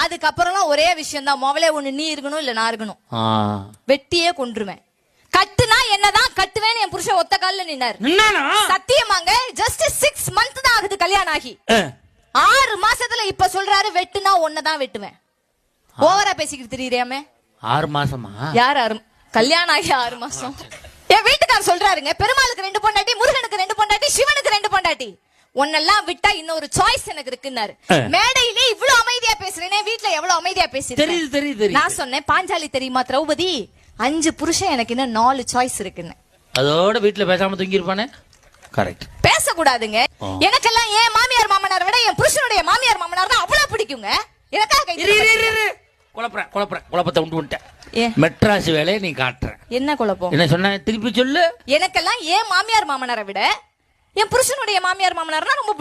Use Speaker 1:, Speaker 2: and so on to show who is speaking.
Speaker 1: அதுக்கப்புறம் ஒரே விஷயம் தான், மொவலே ஒண்ணு நீ இருக்கணும் இல்ல நான் இருக்கணும். வெட்டியே கொன்றுவேன். கட்டுனா என்னதான் கட்டுவேன்னு என் புருஷன் ஒத்த கால்ல நின்னாரு. சத்தியமாங்க, ஜஸ்ட் 6 months தான் ஆகுது கல்யாணம் ஆகி. 6 மாசத்துல இப்ப சொல்றாரு வெட்டுனா ஒன்னதான் வெட்டுவேன். ஓவரா பேசிக்கிட்டு தெரியுறியாமே.
Speaker 2: 6 மாசமா?
Speaker 1: யார் கல்யாணம் ஆகி 6 மாசம்? என் வீட்டுக்காரர் சொல்றாருங்க, பெருமாளுக்கு 2 பொண்டாட்டி, முருகனுக்கு 2 பொண்டாட்டி, சிவனுக்கு 2 பொண்டாட்டி, ஒன்னெல்லாம் விட்டா இன்னொரு சாய்ஸ் எனக்கு இருக்குன்னாரு. மேடையிலே இவ்வளவு அமைதியா பேசுறேனே, வீட்டுல எவ்வளவு அமைதியா பேசுறேன்.
Speaker 2: தெரியுது.
Speaker 1: நான் சொன்னேன், பாஞ்சாலி தெரியுமா திரௌபதி, 5 புருஷன் எனக்கு இன்னும் 4 சாய்ஸ் இருக்குன்னு.
Speaker 2: அதோட வீட்டுல பேசாம தூங்கி இருப்பானே. கரெக்ட்.
Speaker 1: பேசக்கூடாதுங்க. எனக்கெல்லாம் என் மாமியார் மாமனார் விட என் புருஷனுடைய மாமியார் மாமனார் தான் அவ்வளவு பிடிக்குங்க. எனக்காக
Speaker 2: குழப்பத்தை உண்டு பண்ணிட்டேன். மெட்ராஸ் வேலையை நீ காட்டுற.
Speaker 1: என்ன குழப்பம்?
Speaker 2: என்ன சொன்ன, திருப்பி சொல்லு.
Speaker 1: எனக்கெல்லாம் என் மாமியார் மாமனாரை விட என் புருஷனுடைய மாமியார் மாமனார்னா ரொம்ப